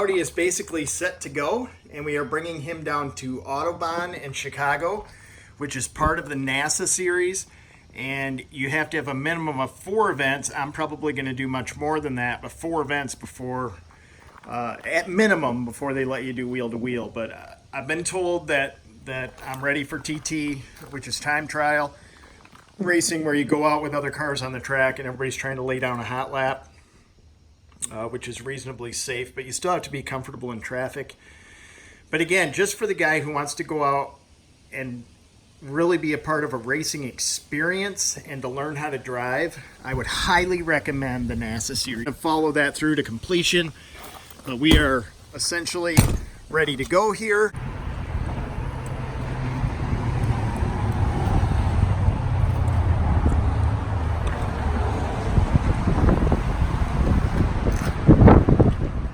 Rowdy is basically set to go, and we are bringing him down to Autobahn in Chicago, which is part of the NASA series. And you have to have a minimum of 4 events. I'm probably going to do much more than that, but 4 events before, at minimum, before they let you do wheel to wheel. But I've been told that I'm ready for TT, which is time trial racing, where you go out with other cars on the track and everybody's trying to lay down a hot lap, which is reasonably safe, but you still have to be comfortable in traffic. But again, just for the guy who wants to go out and really be a part of a racing experience and to learn how to drive, I would highly recommend the NASA series. Follow that through to completion, but we are essentially ready to go here.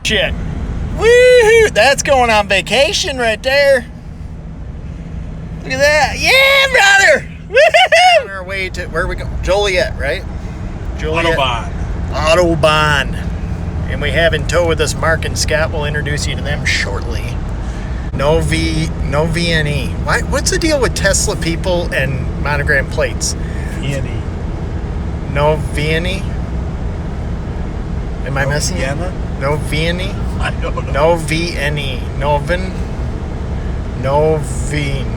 Shit. Woohoo! That's going on vacation right there. Look at that. Yeah, brother! Woohoo! On our way to, where are we going? Joliet, right? Joliet. Autobahn. And we have in tow with us Mark and Scott. We'll introduce you to them shortly. No VNE. What's the deal with Tesla people and monogram plates? VNE. No VNE? Am I missing it? No VNE? I don't know. No VNE. Novin? No Veen.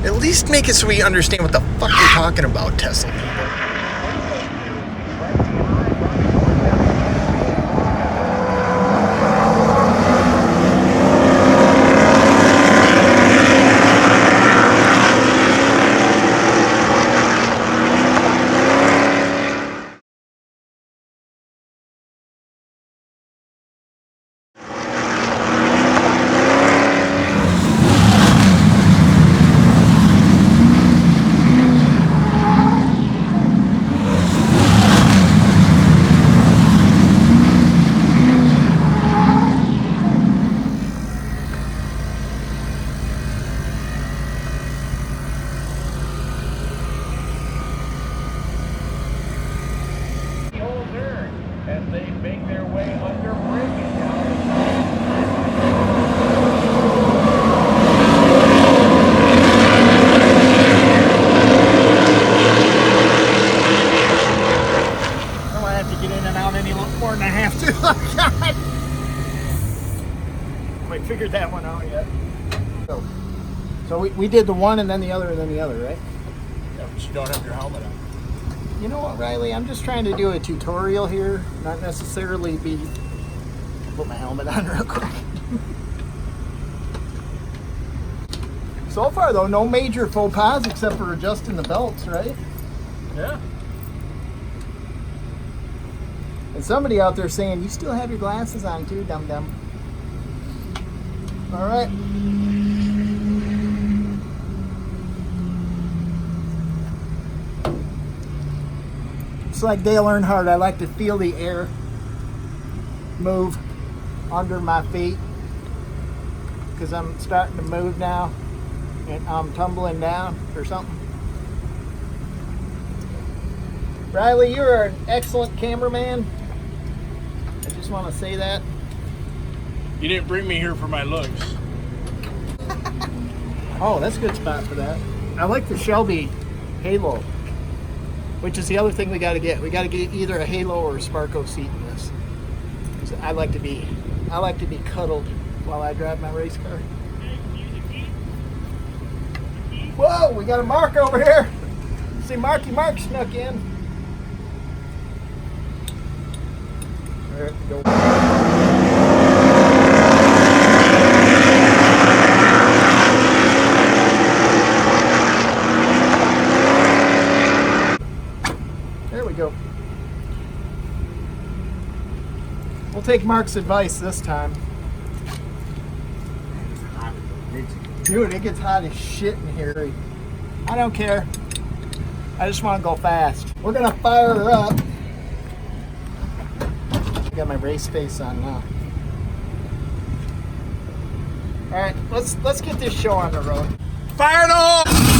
At least make it so we understand what the fuck you're talking about, Tesla people. As they make their way under braking now. I don't have to get in and out any more than I have to. Oh, God. I figured that one out yet. So we did the one and then the other and then the other, right? Yeah, but you don't have your helmet on. You know what, Riley? I'm just trying to do a tutorial here, not necessarily be... Put my helmet on real quick. So far, though, no major faux pas except for adjusting the belts, right? Yeah. And somebody out there saying, you still have your glasses on too, dum-dum. All right. It's like Dale Earnhardt. I like to feel the air move under my feet because I'm starting to move now and I'm tumbling down or something. Riley, you're an excellent cameraman. I just want to say that. You didn't bring me here for my looks. Oh, that's a good spot for that. I like the Shelby Halo, which is the other thing we got to get. We got to get either a Halo or a Sparco seat in this. I like to be cuddled while I drive my race car. Whoa, we got a Mark over here. See, Marky Mark snuck in. There we go. There we go. We'll take Mark's advice this time. Dude, it gets hot as shit in here. I don't care. I just want to go fast. We're gonna fire her up. I got my race face on now. All right, let's get this show on the road. Fire it off!